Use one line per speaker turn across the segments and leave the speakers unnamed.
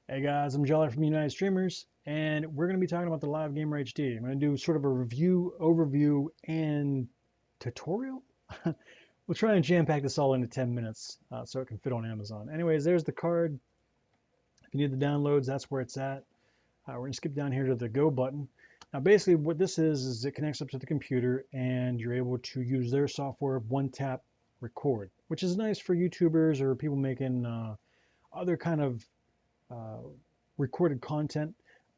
Hey guys, I'm Jolly from United Streamers, and we're going to be talking about the Live Gamer HD. I'm going to do sort of a review, overview, and tutorial. We'll try and jam-pack this all into 10 minutes so it can fit on Amazon. Anyways, there's the card. If you need the downloads, that's where it's at. We're going to skip down here to the Go button. Now, basically, what this is it connects up to the computer, and you're able to use their software, one-tap record, which is nice for YouTubers or people making other kind of uh, recorded content.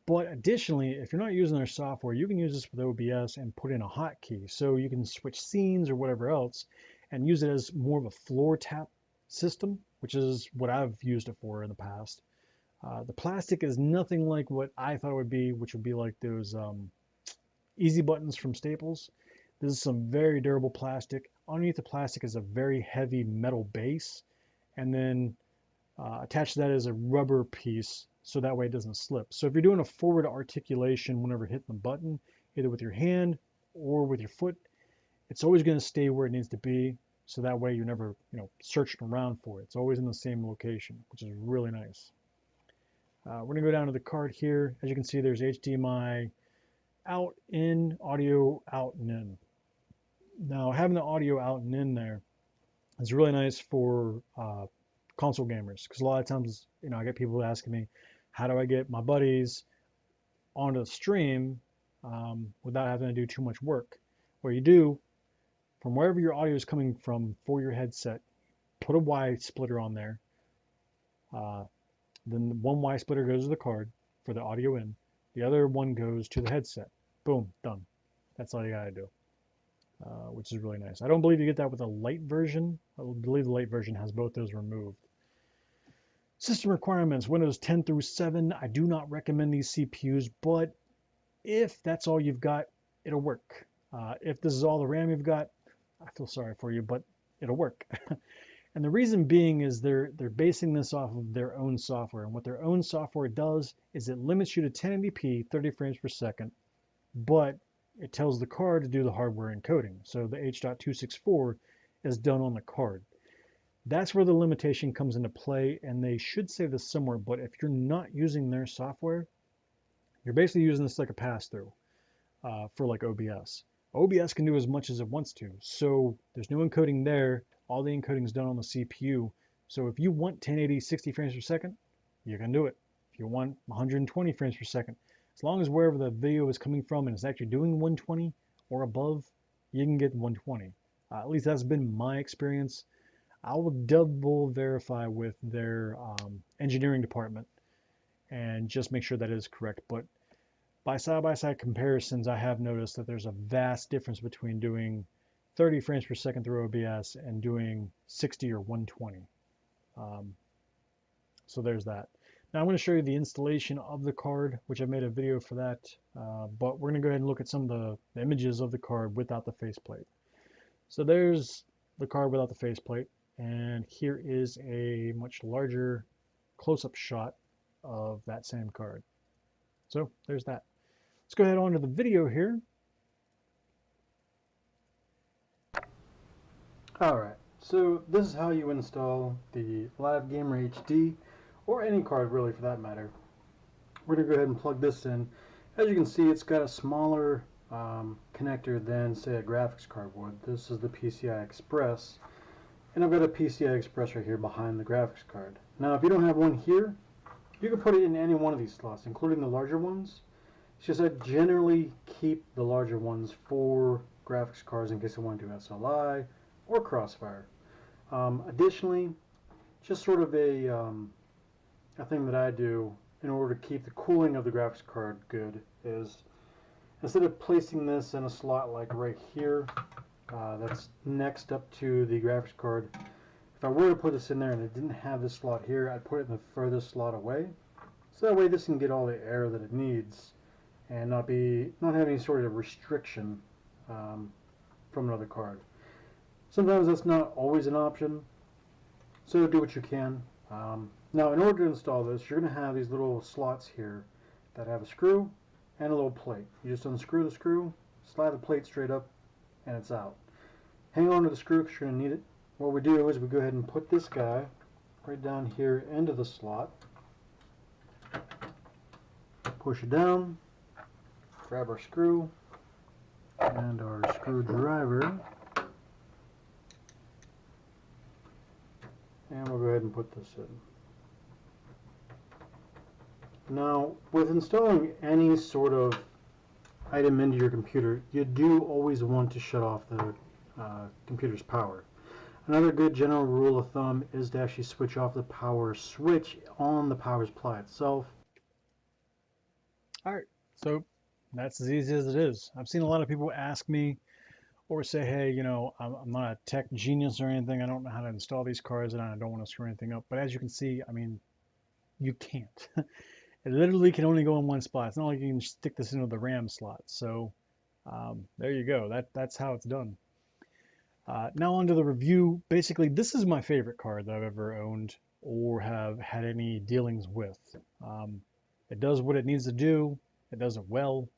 But additionally, if you're not using their software, you can use this with OBS and put in a hotkey. So you can switch scenes or whatever else and use it as more of a floor tap system, which is what I've used it for in the past. The plastic is nothing like what I thought it would be, which would be like those easy buttons from Staples. This is some very durable plastic. Underneath the plastic is a very heavy metal base, and then attached to that is a rubber piece so that way it doesn't slip. So if you're doing a forward articulation whenever hitting the button, either with your hand or with your foot, it's always going to stay where it needs to be. So that way you're never, searching around for it. It's always in the same location, which is really nice. We're going to go down to the card here. As you can see, there's HDMI out, in, audio out and in. Now, having the audio out and in there is really nice for console gamers, because a lot of times, I get people asking me, how do I get my buddies onto the stream without having to do too much work? What you do, from wherever your audio is coming from for your headset, put a Y splitter on there. Then one Y splitter goes to the card for the audio in. The other one goes to the headset. Boom, done. That's all you gotta do, which is really nice. I don't believe you get that with a Lite version. I believe the Lite version has both those removed. System requirements, Windows 10 through 7. I do not recommend these CPUs, but if that's all you've got, it'll work. If this is all the RAM you've got, I feel sorry for you, but it'll work. And the reason being is they're basing this off of their own software. And what their own software does is it limits you to 1080p, 30 frames per second, but it tells the card to do the hardware encoding. So the H.264 is done on the card. That's where the limitation comes into play, and they should say this somewhere, but if you're not using their software, you're basically using this like a pass-through for like OBS. OBS can do as much as it wants to, so there's no encoding there. All the encoding is done on the CPU. So if you want 1080 60 frames per second, you can do it. If you want 120 frames per second, as long as wherever the video is coming from and it's actually doing 120 or above, you can get 120. At least that's been my experience. I will double verify with their engineering department and just make sure that is correct. But by side-by-side comparisons, I have noticed that there's a vast difference between doing 30 frames per second through OBS and doing 60 or 120. So there's that. Now I'm going to show you the installation of the card, which I made a video for that. But we're going to go ahead and look at some of the images of the card without the faceplate. So there's the card without the faceplate. And here is a much larger close-up shot of that same card. So there's that. Let's go ahead on to the video here.
Alright, so this is how you install the Live Gamer HD, or any card really for that matter. We're going to go ahead and plug this in. As you can see, it's got a smaller connector than, say, a graphics card would. This is the PCI Express. And I've got a PCI Express right here behind the graphics card. Now, if you don't have one here, you can put it in any one of these slots, including the larger ones. It's just I generally keep the larger ones for graphics cards in case I want to do SLI or Crossfire. Additionally, just sort of a thing that I do in order to keep the cooling of the graphics card good is, instead of placing this in a slot like right here, that's next up to the graphics card. If I were to put this in there and it didn't have this slot here, I'd put it in the furthest slot away. So that way this can get all the air that it needs and not have any sort of restriction from another card. Sometimes that's not always an option, so do what you can. Now, in order to install this, you're going to have these little slots here that have a screw and a little plate. You just unscrew the screw, slide the plate straight up, and it's out. Hang on to the screw because you're going to need it. What we do is we go ahead and put this guy right down here into the slot. push it down, grab our screw and our screwdriver, and we'll go ahead and put this in. Now, with installing any sort of item into your computer, you do always want to shut off the computer's power. Another good general rule of thumb is to actually switch off the power switch on the power supply itself.
All right, so that's as easy as it is. I've seen a lot of people ask me or say, hey, you know, I'm not a tech genius or anything. I don't know how to install these cards and I don't want to screw anything up. But as you can see, I mean, you can't. It literally can only go in one spot. It's not like you can stick this into the RAM slot. So there you go. That's how it's done. Now onto the review. Basically, this is my favorite card that I've ever owned or have had any dealings with. It does what it needs to do. It does it well.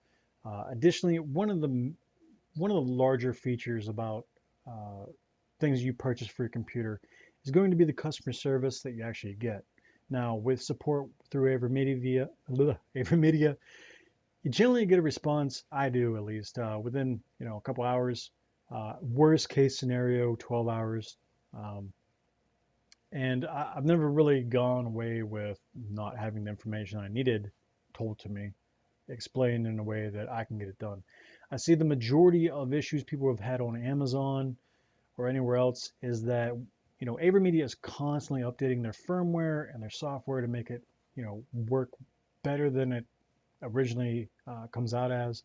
Additionally, one of the larger features about things you purchase for your computer is going to be the customer service that you actually get. Now, with support through Avermedia, you generally get a response. I do, at least, within a couple hours. Worst case scenario, 12 hours. And I've never really gone away with not having the information I needed told to me, explained in a way that I can get it done. I see the majority of issues people have had on Amazon or anywhere else is that, Avermedia is constantly updating their firmware and their software to make it, work better than it originally comes out as.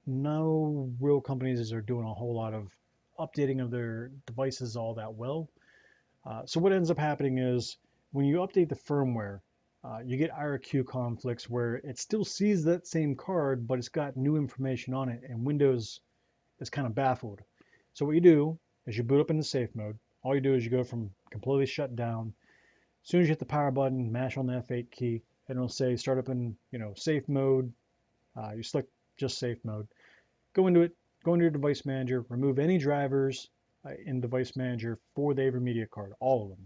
No real companies are doing a whole lot of updating of their devices all that well. So what ends up happening is when you update the firmware, you get IRQ conflicts where it still sees that same card, but it's got new information on it, and Windows is kind of baffled. So what you do is you boot up into safe mode. All you do is you go from completely shut down. As soon as you hit the power button, mash on the F8 key, and it'll say start up in safe mode. You select just safe mode. Go into it. Go into your device manager. Remove any drivers in device manager for the Avermedia card, all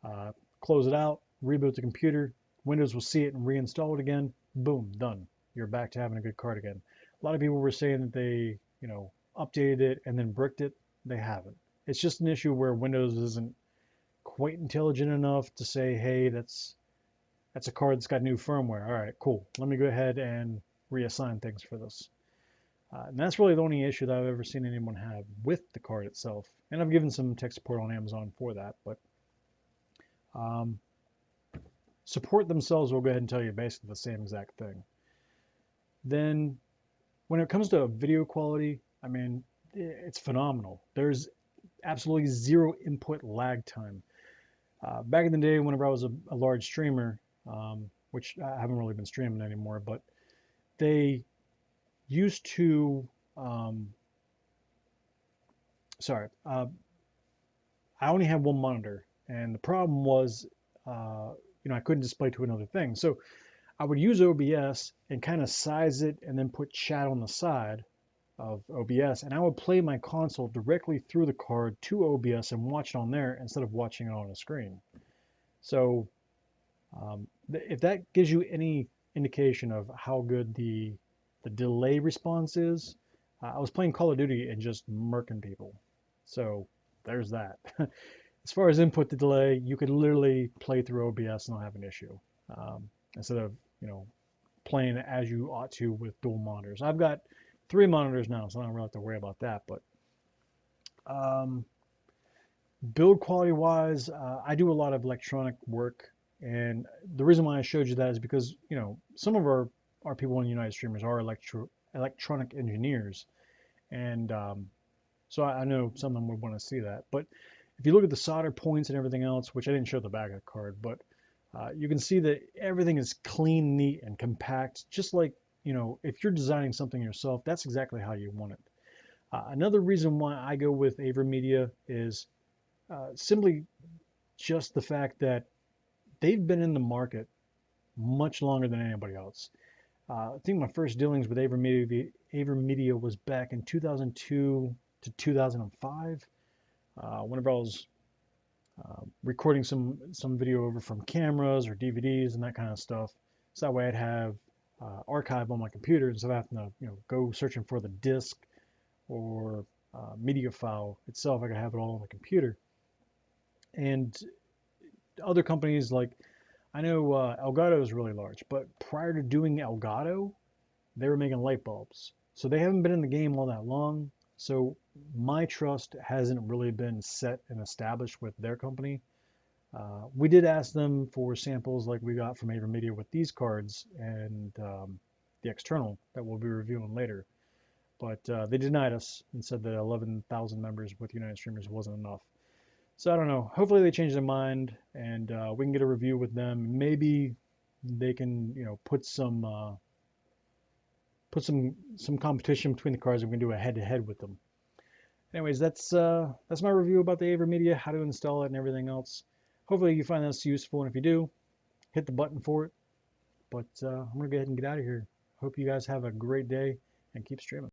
of them. Close it out. Reboot the computer. Windows will see it and reinstall it again. Boom, done. You're back to having a good card again. A lot of people were saying that they, updated it and then bricked it. They haven't. It's just an issue where Windows isn't quite intelligent enough to say, hey, that's a card that's got new firmware. All right, cool. Let me go ahead and reassign things for this. And that's really the only issue that I've ever seen anyone have with the card itself. And I've given some tech support on Amazon for that, but support themselves will go ahead and tell you basically the same exact thing. Then when it comes to video quality, I mean, it's phenomenal. There's absolutely zero input lag time. Back in the day, whenever I was a large streamer, which I haven't really been streaming anymore, but they used to, I only had one monitor, and the problem was, I couldn't display to another thing. So I would use OBS and kind of size it and then put chat on the side of OBS, and I would play my console directly through the card to OBS and watch it on there instead of watching it on a screen. So if that gives you any indication of how good the delay response is, I was playing Call of Duty and just murking people. So there's that. As far as input to delay, you could literally play through OBS and not have an issue, instead of playing as you ought to with dual monitors. I've got 3 monitors now, so I don't really have to worry about that. But build quality wise, I do a lot of electronic work, and the reason why I showed you that is because some of our people in the United Streamers are electronic engineers, and so I know some of them would want to see that. But if you look at the solder points and everything else, which I didn't show the back of the card, but you can see that everything is clean, neat, and compact, just like, if you're designing something yourself, that's exactly how you want it. Another reason why I go with Avermedia is simply just the fact that they've been in the market much longer than anybody else. I think my first dealings with Avermedia was back in 2002 to 2005, whenever I was recording some video over from cameras or DVDs and that kind of stuff. So that way I'd have archive on my computer instead of having to go searching for the disk or media file itself. I could have it all on the computer. And other companies like I know Elgato is really large, but prior to doing Elgato, they were making light bulbs. So they haven't been in the game all that long. So my trust hasn't really been set and established with their company. We did ask them for samples like we got from Avermedia with these cards and the external that we'll be reviewing later. But they denied us and said that 11,000 members with United Streamers wasn't enough. So I don't know. Hopefully they change their mind and we can get a review with them. Maybe they can, put some competition between the cards and we can do a head-to-head with them. Anyways, that's my review about the Avermedia, how to install it and everything else. Hopefully you find this useful, and if you do, hit the button for it. But I'm gonna go ahead and get out of here. Hope you guys have a great day and keep streaming.